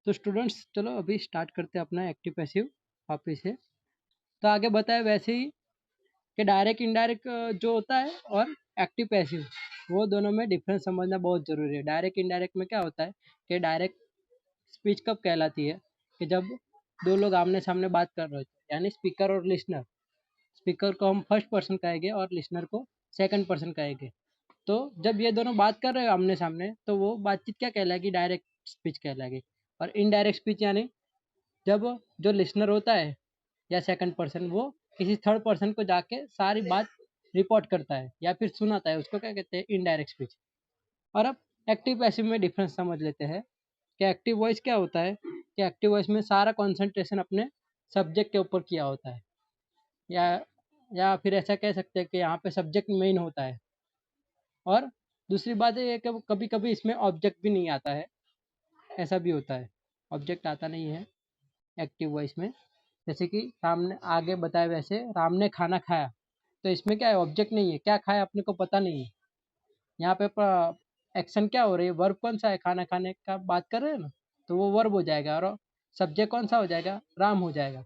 तो स्टूडेंट्स चलो अभी स्टार्ट करते हैं अपना एक्टिव पैसिव वापस से। तो आगे बताया वैसे ही कि डायरेक्ट इनडायरेक्ट जो होता है और एक्टिव पैसिव, वो दोनों में डिफरेंस समझना बहुत ज़रूरी है। डायरेक्ट इनडायरेक्ट में क्या होता है कि डायरेक्ट स्पीच कब कहलाती है कि जब दो लोग आमने सामने बात कर रहे होते हैं, यानी स्पीकर और लिसनर। स्पीकर को हम फर्स्ट पर्सन कहेंगे और लिसनर को सेकंड पर्सन कहेंगे। तो जब ये दोनों बात कर रहे हो आमने सामने, तो वो बातचीत क्या कहलाएगी, डायरेक्ट स्पीच कहलाएगी। और इनडायरेक्ट स्पीच यानी जब जो लिसनर होता है या सेकंड पर्सन, वो किसी थर्ड पर्सन को जाके सारी बात रिपोर्ट करता है या फिर सुनाता है, उसको क्या कहते हैं, इनडायरेक्ट स्पीच। और अब एक्टिव पैसिव में डिफरेंस समझ लेते हैं कि एक्टिव वॉइस क्या होता है। कि एक्टिव वॉइस में सारा कंसंट्रेशन अपने सब्जेक्ट के ऊपर किया होता है, या फिर ऐसा कह सकते हैं कि यहाँ पे सब्जेक्ट मेन होता है। और दूसरी बात ये है कि कभी कभी इसमें ऑब्जेक्ट भी नहीं आता है, ऐसा भी होता है, ऑब्जेक्ट आता नहीं है एक्टिव वॉइस में। जैसे कि सामने आगे बताया वैसे राम ने खाना खाया, तो इसमें क्या है, ऑब्जेक्ट नहीं है, क्या खाया अपने को पता नहीं है। यहाँ पे एक्शन क्या हो रही है, वर्ब कौन सा है, खाना खाने का बात कर रहे हैं ना, तो वो वर्ब हो जाएगा और सब्जेक्ट कौन सा हो जाएगा, राम हो जाएगा।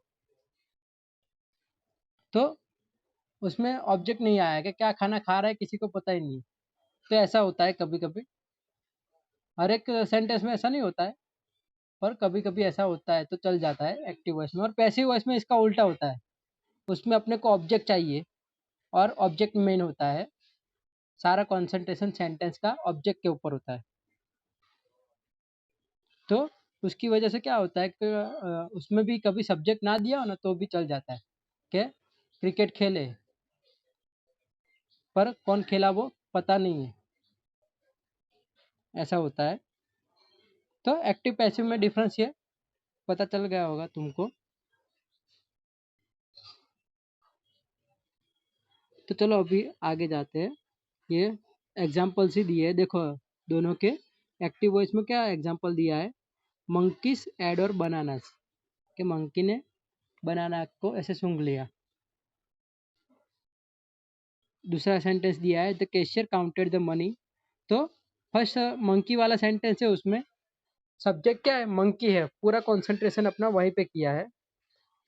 तो उसमें ऑब्जेक्ट नहीं आया कि क्या खाना खा रहा है, किसी को पता ही नहीं। तो ऐसा होता है कभी कभी, हर एक सेंटेंस में ऐसा नहीं होता है, पर कभी कभी ऐसा होता है तो चल जाता है एक्टिव वॉइस में। और पैसिव वॉइस में इसका उल्टा होता है, उसमें अपने को ऑब्जेक्ट चाहिए और ऑब्जेक्ट मेन होता है, सारा कंसंट्रेशन सेंटेंस का ऑब्जेक्ट के ऊपर होता है। तो उसकी वजह से क्या होता है कि उसमें भी कभी सब्जेक्ट ना दिया हो ना तो भी चल जाता है। कि क्रिकेट खेले, पर कौन खेला वो पता नहीं है, ऐसा होता है। तो एक्टिव पैसिव में डिफरेंस ये पता चल गया होगा तुमको। तो चलो अभी आगे जाते हैं। ये एग्जाम्पल्स ही दिए है, देखो दोनों के। एक्टिव वॉइस में क्या एग्जाम्पल दिया है, मंकीस एड और बनानास, कि मंकी ने बनाना को ऐसे सूंघ लिया। दूसरा सेंटेंस दिया है, the cashier counted the money. तो फर्स्ट मंकी वाला सेंटेंस है, उसमें सब्जेक्ट क्या है, मंकी है, पूरा कंसंट्रेशन अपना वहीं पे किया है।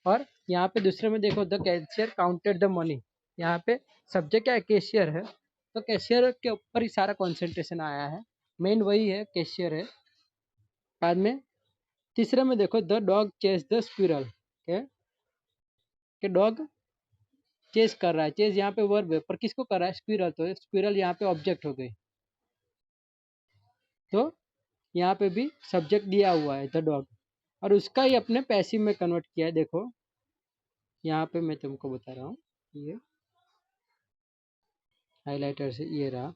और यहाँ पे दूसरे में देखो, the cashier counted the money, यहाँ पे सब्जेक्ट क्या है, कैशियर है, तो कैशियर के ऊपर ही सारा कंसंट्रेशन आया है, मेन वही है, कैशियर है। बाद में तीसरे में देखो, the dog chase the squirrel, के डॉग चेस कर रहा है, चेस यहाँ पे वर्ब है, पर किसको कर रहा है, स्क्विरल, तो स्क्विरल यहाँ पे ऑब्जेक्ट हो गई। तो यहाँ पे भी सब्जेक्ट दिया हुआ है द डॉग, और उसका ही अपने पैसिव में कन्वर्ट किया है। देखो यहाँ पे मैं तुमको बता रहा हूँ, ये हाइलाइटर से ये रहा,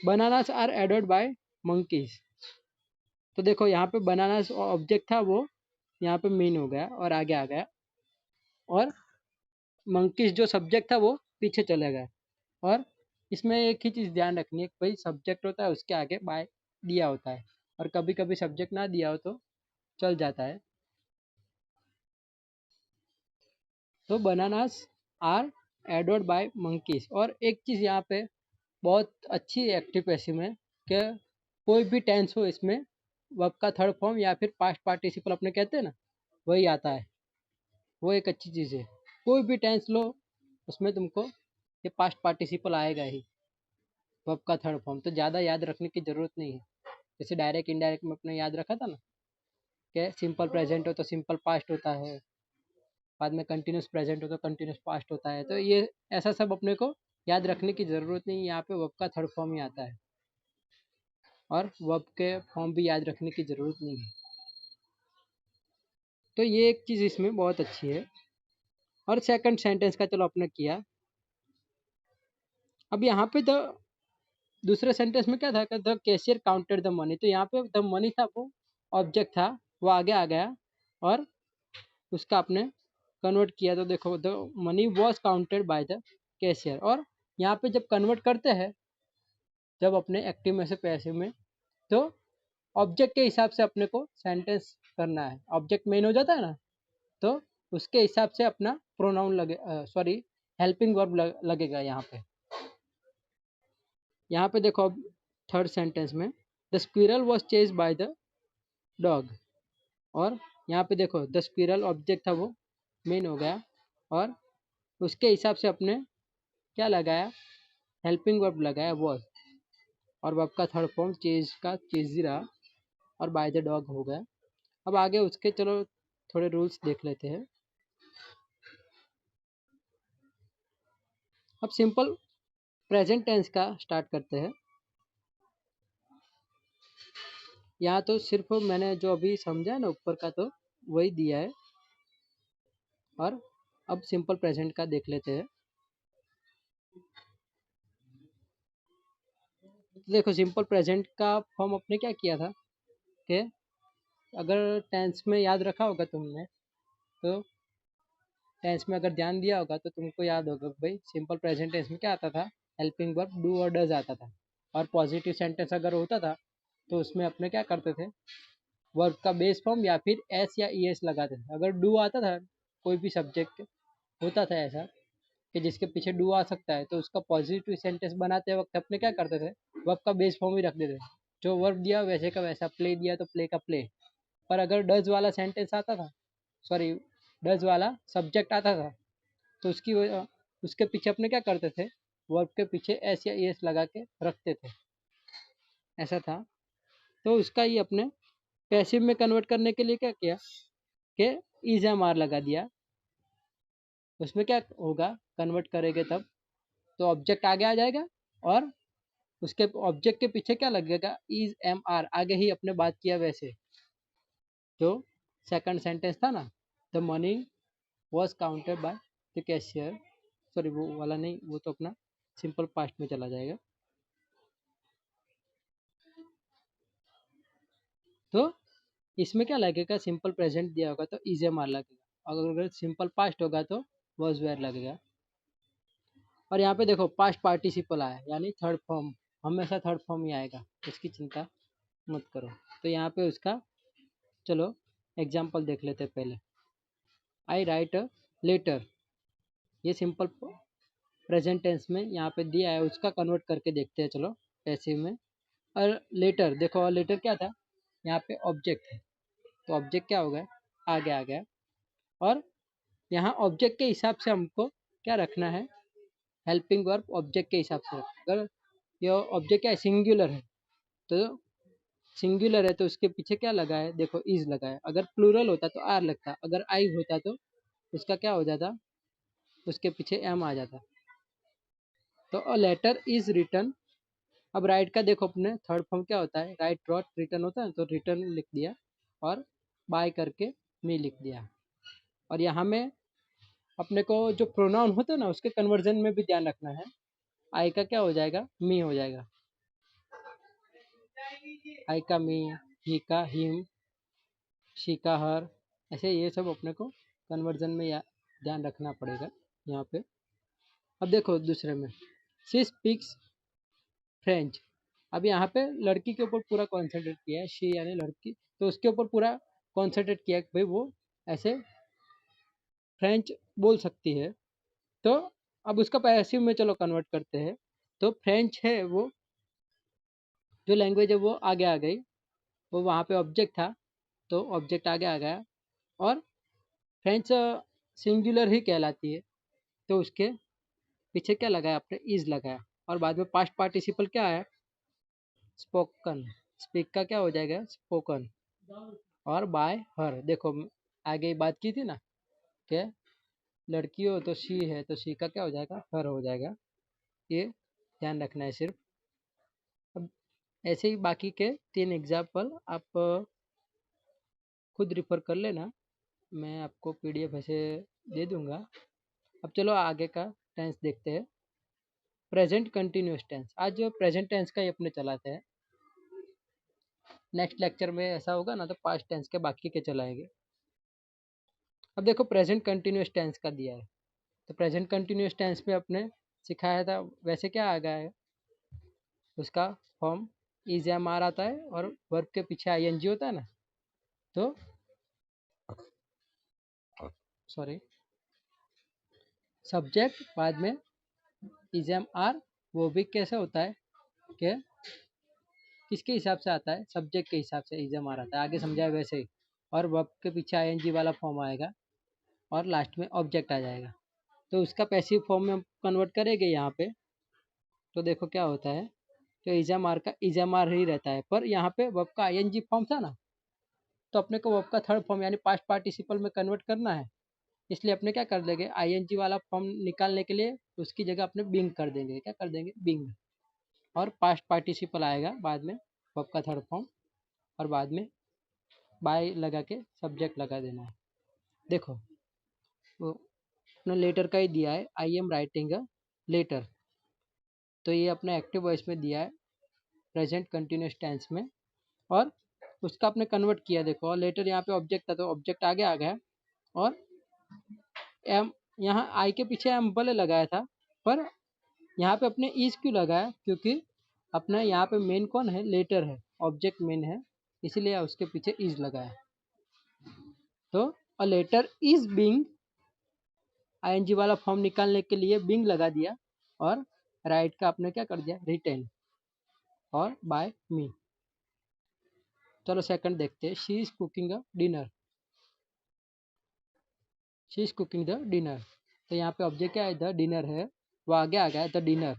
bananas are added by monkeys. तो देखो यहाँ पे बनानास ऑब्जेक्ट था, वो यहाँ पे मेन हो गया और आगे आ गया, और मंकीज जो सब्जेक्ट था वो पीछे चले गए। और इसमें एक ही चीज़ ध्यान रखनी है, भाई सब्जेक्ट होता है उसके आगे बाय दिया होता है, और कभी कभी सब्जेक्ट ना दिया हो तो चल जाता है। तो बनानास आर एडोड बाय मंकीज। और एक चीज़ यहाँ पे बहुत अच्छी एक्टिव पैसिव में, कि कोई भी टेंस हो इसमें वर्ब का थर्ड फॉर्म या फिर पास्ट पार्टिसिपल अपने कहते हैं ना, वही आता है। वो एक अच्छी चीज़ है, कोई भी टेंस लो उसमें तुमको ये पास्ट पार्टिसिपल आएगा ही, वर्ब का थर्ड फॉर्म। तो ज़्यादा याद रखने की ज़रूरत नहीं है। जैसे डायरेक्ट इनडायरेक्ट में अपने याद रखा था ना, कि सिंपल प्रेजेंट हो तो सिंपल पास्ट होता है, बाद में कंटिन्यूस प्रेजेंट हो तो कंटिन्यूस पास्ट होता है। तो ये ऐसा सब अपने को याद रखने की ज़रूरत नहीं, यहाँ पे वर्ब का थर्ड फॉर्म ही आता है, और वर्ब के फॉर्म भी याद रखने की ज़रूरत नहीं है। तो ये एक चीज़ इसमें बहुत अच्छी है। और सेकंड सेंटेंस का चलो अपने किया। अब यहाँ पे द दूसरे सेंटेंस में क्या था कि the cashier counted the money, तो यहाँ पे द मनी था वो ऑब्जेक्ट था, वो आगे आ गया और उसका आपने कन्वर्ट किया। तो देखो, the money was counted by the cashier. और यहाँ पे जब कन्वर्ट करते हैं, जब अपने एक्टिव में से पैसिव में, तो ऑब्जेक्ट के हिसाब से अपने को सेंटेंस करना है। ऑब्जेक्ट मेन हो जाता है ना, तो उसके हिसाब से अपना प्रोनाउन लगे, सॉरी हेल्पिंग वर्ब लगेगा यहाँ पे। यहाँ पे देखो अब थर्ड सेंटेंस में, the squirrel was chase by the dog. और यहाँ पे देखो द स्क्विरल ऑब्जेक्ट था वो मेन हो गया, और उसके हिसाब से अपने क्या लगाया, हेल्पिंग वर्ब लगाया वॉज, और वर्ब का थर्ड फॉर्म चेज का चेजी रहा, और बाय द डॉग हो गया। अब आगे उसके चलो थोड़े रूल्स देख लेते हैं। अब सिंपल प्रेजेंट टेंस का स्टार्ट करते हैं। यहाँ तो सिर्फ मैंने जो अभी समझा है ना ऊपर का, तो वही दिया है। और अब सिंपल प्रेजेंट का देख लेते हैं। तो देखो सिंपल प्रेजेंट का फॉर्म अपने क्या किया था कि अगर टेंस में याद रखा होगा तुमने, तो टेंस में अगर ध्यान दिया होगा तो तुमको याद होगा भाई सिंपल प्रेजेंट टेंस में क्या आता था, हेल्पिंग वर्ब डू और डज आता था। और पॉजिटिव सेंटेंस अगर होता था तो उसमें अपने क्या करते थे, वर्ब का बेस फॉर्म या फिर एस या ई एस लगाते थे। अगर डू आता था, कोई भी सब्जेक्ट होता था ऐसा कि जिसके पीछे डू आ सकता है, तो उसका पॉजिटिव सेंटेंस बनाते वक्त अपने क्या करते थे, वर्ब का बेस फॉर्म ही रख देते थे। जो वर्ब दिया वैसे का वैसा, प्ले दिया तो प्ले का प्ले। पर अगर डज वाला सेंटेंस आता था, सॉरी डज वाला सब्जेक्ट आता था, तो उसके पीछे अपने क्या करते थे, वर्ब के पीछे एस या एस लगा के रखते थे। ऐसा था। तो उसका ही अपने पैसिव में कन्वर्ट करने के लिए क्या किया कि इज एम आर लगा दिया। उसमें क्या होगा, कन्वर्ट करेंगे तब तो ऑब्जेक्ट आगे आ जाएगा, और उसके ऑब्जेक्ट के पीछे क्या लगेगा, इज एम आर, आगे ही अपने बात किया वैसे। जो सेकंड सेंटेंस था ना, the money was counted by the cashier, sorry वो वाला नहीं, वो तो अपना सिंपल पास्ट में चला जाएगा। तो इसमें क्या लगेगा, सिंपल प्रेजेंट दिया होगा तो इज एम आर लगेगा, अगर सिंपल पास्ट होगा तो वॉज वेयर लगेगा। और यहाँ पे देखो पास्ट पार्टिसिपल आया, यानी थर्ड फॉर्म, हमेशा थर्ड फॉर्म ही आएगा, इसकी चिंता मत करो। तो यहाँ पे उसका चलो एग्जाम्पल देख लेते हैं पहले। आई राइट अ लेटर, ये सिंपल प्रेजेंट टेंस में यहाँ पे दिया है, उसका कन्वर्ट करके देखते हैं चलो पैसिव में। और लेटर देखो, और लेटर क्या था, यहाँ पे ऑब्जेक्ट है, तो ऑब्जेक्ट क्या हो गया, आगे आ गया। और यहाँ ऑब्जेक्ट के हिसाब से हमको क्या रखना है, हेल्पिंग वर्ब ऑब्जेक्ट के हिसाब से रखना। अगर ये ऑब्जेक्ट क्या है, सिंगुलर है, तो सिंगुलर है तो उसके पीछे क्या लगा है, देखो इज लगा है। अगर प्लूरल होता तो आर लगता, अगर आई होता तो उसका क्या हो जाता, उसके पीछे एम आ जाता। तो अ लेटर इज रिटर्न। अब राइट का देखो अपने थर्ड फॉर्म क्या होता है, राइट रॉट रिटर्न होता है, तो रिटर्न लिख दिया, और बाय करके मी लिख दिया। और यहाँ में अपने को जो प्रोनाउन होता है ना, उसके कन्वर्जन में भी ध्यान रखना है। आई का क्या हो जाएगा, मी हो जाएगा, आई का मी, ही का हिम, शी का हर, ऐसे ये सब अपने को कन्वर्जन में ध्यान रखना पड़ेगा यहाँ पे। अब देखो दूसरे में, शी स्पीक्स फ्रेंच। अब यहाँ पे लड़की के ऊपर पूरा कॉन्सेंट्रेट किया है, शी यानी लड़की, तो उसके ऊपर पूरा कॉन्सेंट्रेट किया है कि भाई वो ऐसे फ्रेंच बोल सकती है। तो अब उसका पैसिव में चलो कन्वर्ट करते हैं। तो फ्रेंच है वो, जो लैंग्वेज है वो आगे आ गई, वो वहाँ पे ऑब्जेक्ट था, तो ऑब्जेक्ट आगे आ गया। और फ्रेंच सिंगुलर ही कहलाती है, तो उसके पीछे क्या लगाया, आपने इज लगाया। और बाद में पास्ट पार्टिसिपल क्या है, स्पोकन, स्पीक का क्या हो जाएगा, स्पोकन। और बाय हर, देखो आगे बात की थी ना कि लड़की हो तो शी है, तो शी का क्या हो जाएगा, हर हो जाएगा। ये ध्यान रखना है सिर्फ। अब ऐसे ही बाकी के तीन एग्जाम्पल आप खुद रिफर कर लेना, मैं आपको पीडीएफ ऐसे दे दूंगा। अब चलो आगे का टेंस देखते हैं, प्रेजेंट कंटिन्यूस टेंस। आज जो प्रेजेंट टेंस का ही अपने चलाते हैं, नेक्स्ट लेक्चर में ऐसा होगा ना तो पास्ट टेंस के बाकी के चलाएंगे। अब देखो प्रेजेंट कंटिन्यूस टेंस का दिया है, तो प्रेजेंट कंटिन्यूस टेंस में अपने सिखाया था वैसे क्या आ गया है, उसका फॉर्म इज एम आर आता है, और वर्ब के पीछे आई एन जी होता है ना, तो सॉरी सब्जेक्ट बाद में इज एम आर, वो भी कैसे होता है कि किसके हिसाब से आता है, सब्जेक्ट के हिसाब से इज एम आर आता है, आगे समझाया वैसे ही। और वर्ब के पीछे आई एन जी वाला फॉर्म आएगा और लास्ट में ऑब्जेक्ट आ जाएगा। तो उसका पैसिव फॉर्म में हम कन्वर्ट करेंगे यहाँ पे, तो देखो क्या होता है। तो इज एम आर का इज एम आर ही रहता है, पर यहाँ पे वर्ब का आई एन जी फॉर्म था ना, तो अपने को वर्ब का थर्ड फॉर्म यानी पास्ट पार्टिसिपल में कन्वर्ट करना है। इसलिए अपने क्या कर देंगे, आई एन जी वाला फॉर्म निकालने के लिए उसकी जगह अपने बिंग कर देंगे। क्या कर देंगे, बिंग। और पास्ट पार्टिसिपल आएगा बाद में, वर्ब का थर्ड फॉर्म, और बाद में बाय लगा के सब्जेक्ट लगा देना है। देखो वो अपने लेटर का ही दिया है, I am writing a letter, तो ये अपने एक्टिव वॉइस में दिया है प्रेजेंट कंटिन्यूस टेंस में, और उसका आपने कन्वर्ट किया। देखो और लेटर यहाँ पे ऑब्जेक्ट था तो ऑब्जेक्ट आगे आ गया, और एम यहाँ आई के पीछे एम भले लगाया था, पर यहाँ पे अपने इज क्यों लगाया, क्योंकि अपना यहाँ पे मेन कौन है, लेटर है, ऑब्जेक्ट मेन है, इसीलिए उसके पीछे इज लगाया। तो a letter is being, ING वाला फॉर्म निकालने के लिए बिंग लगा दिया, और राइट का आपने क्या कर दिया, रिटेन और बाय मी। चलो सेकंड देखते हैं, she is cooking a dinner. She is cooking the dinner, तो यहाँ पे ऑब्जेक्ट क्या है, द डिनर है, वो आगे आ गया द डिनर,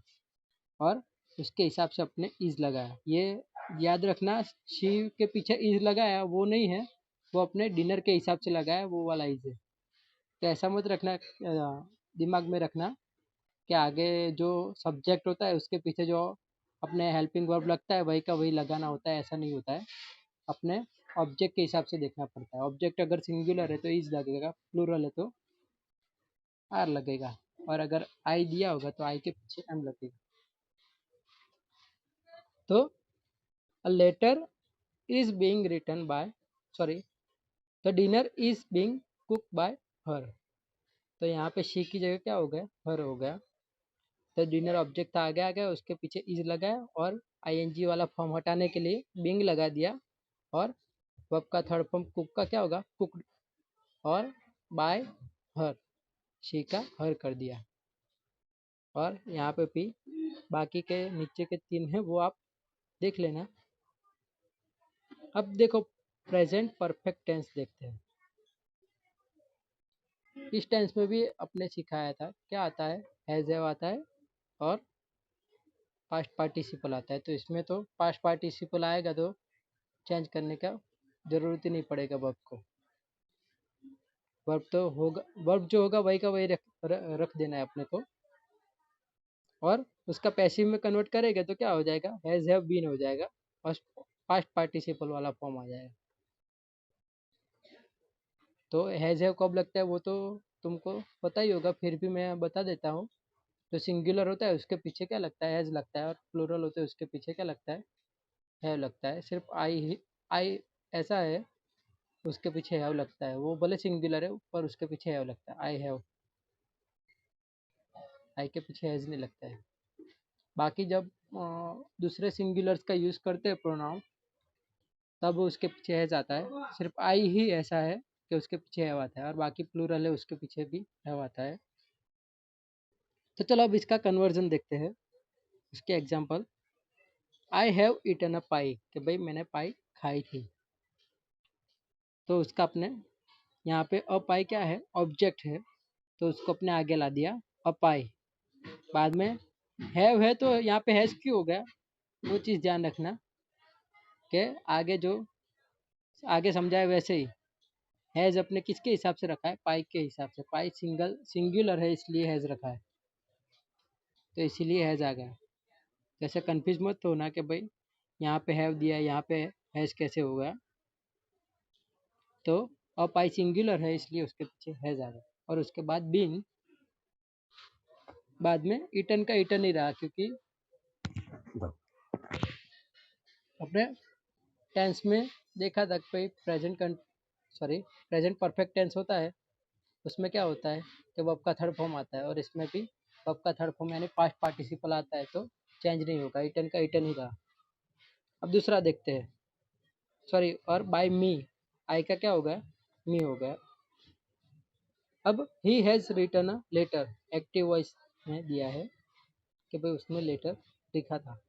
और उसके हिसाब से अपने इज लगाया। ये याद रखना, शी के पीछे इज लगाया वो नहीं है, वो अपने डिनर के हिसाब से लगाया, वो वाला इज है। तो ऐसा मत रखना, दिमाग में रखना कि आगे जो सब्जेक्ट होता है उसके पीछे जो अपने हेल्पिंग वर्ब लगता है वही का वही लगाना होता है, ऐसा नहीं होता है। अपने ऑब्जेक्ट के हिसाब से देखना पड़ता है। ऑब्जेक्ट अगर सिंगुलर है तो इज लगेगा, प्लूरल है तो आर लगेगा, और अगर आई दिया होगा तो आई के पीछे एम लगेगा। तो a letter is being written by, sorry, the dinner is being cook by her, तो यहाँ पे शी की जगह क्या हो गया, हर हो गया। तो डिनर ऑब्जेक्ट आगे आ गया, उसके पीछे इज लगाया, और आईएनजी वाला फॉर्म हटाने के लिए बिंग लगा दिया, और वर्ब का थर्ड फॉर्म कुक का क्या होगा, कुकड, और बाय हर, शी का हर कर दिया। और यहाँ पे भी बाकी के नीचे के तीन हैं वो आप देख लेना। अब देखो प्रेजेंट परफेक्ट टेंस देखते हैं। इस टेंस में भी अपने सिखाया था, क्या आता है, हैज हैव आता है, और पास्ट पार्टिसिपल आता है। तो इसमें तो पास्ट पार्टिसिपल आएगा तो चेंज करने का ज़रूरत ही नहीं पड़ेगा वर्ब को। वर्ब तो होगा, वर्ब जो होगा वही का वही रख देना है अपने को, और उसका पैसिव में कन्वर्ट करेंगे तो क्या हो जाएगा, हैज हैव बीन हो जाएगा, और पास्ट पार्टिसिपल वाला फॉर्म आ जाएगा। तो हैज हैव कब लगता है वो तो तुमको पता ही होगा, फिर भी मैं बता देता हूँ। जो सिंगुलर होता है उसके पीछे क्या लगता है, हैज लगता है, और प्लूरल होते हैं उसके पीछे क्या लगता है, हैव लगता है। सिर्फ आई ऐसा है, उसके पीछे हैव लगता है, वो भले सिंगुलर है पर उसके पीछे हैव लगता है, आई हैव, आई के पीछे हैज नहीं लगता है। बाकी जब दूसरे सिंगुलर्स का यूज़ करते हैं प्रोनाउन, तब उसके पीछे हैज आता है। सिर्फ आई ही ऐसा है कि उसके पीछे हैव आता है, और बाकी प्लूरल है उसके पीछे भी हैव आता है। तो चलो अब इसका कन्वर्जन देखते हैं, इसके एग्जाम्पल। आई हैव ईटन अ पाई, कि भाई मैंने पाई खाई थी, तो उसका अपने यहाँ पे अ पाई क्या है, ऑब्जेक्ट है, तो उसको अपने आगे ला दिया अ पाई। बाद में हैव है तो यहाँ पे हैज़ क्यों हो गया, वो चीज़ ध्यान रखना कि आगे जो आगे समझाए वैसे ही। हैज़ अपने किसके हिसाब से रखा है, पाई के हिसाब से, पाई सिंगुलर है इसलिए हैज़ रखा है, तो इसीलिए हैज़ आ गया। जैसे कन्फ्यूज मत होना कि भाई यहाँ पे हैव दिया यहाँ पे हैज़ कैसे हो गया, तो अब पाई सिंगुलर है इसलिए उसके पीछे हैज़ आ गया। और उसके बाद बीन, बाद में ईटन का ईटन ही रहा, क्योंकि अपने टेंस में देखा था भाई प्रेजेंट परफेक्ट टेंस होता है, उसमें क्या होता है कि वर्ब का थर्ड फॉर्म आता है, और इसमें भी वर्ब का थर्ड फॉर्म यानी पास्ट पार्टिसिपल आता है, तो चेंज नहीं होगा, ईटन का ईटन ही रहा। अब दूसरा देखते हैं, सॉरी, और बाय मी, आई का क्या हो गया, मी हो गया। अब he has written a letter, active voice में दिया है कि भाई उसने लेटर लिखा था।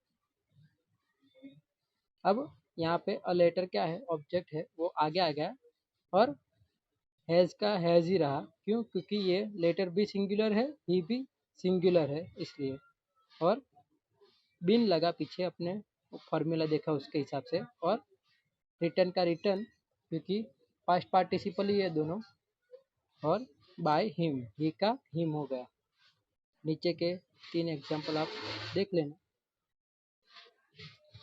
अब यहाँ पे अ लेटर क्या है, ऑब्जेक्ट है, वो आगे आ गया और हैज़ का हैज़ ही रहा। क्यों? क्योंकि ये लेटर भी सिंगुलर है, ही भी सिंगुलर है इसलिए। और बिन लगा पीछे, अपने फॉर्मूला देखा उसके हिसाब से। और रिटर्न का रिटर्न, क्योंकि पास्ट पार्टिसिपल ही है दोनों। और बाय हिम, ही का हिम हो गया। नीचे के 3 एग्जाम्पल आप देख लेना।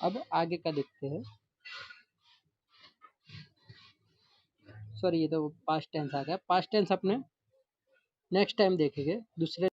अब आगे का देखते हैं। सॉरी, ये तो पास्ट टेंस आ गया। पास्ट टेंस अपने नेक्स्ट टाइम देखेंगे दूसरे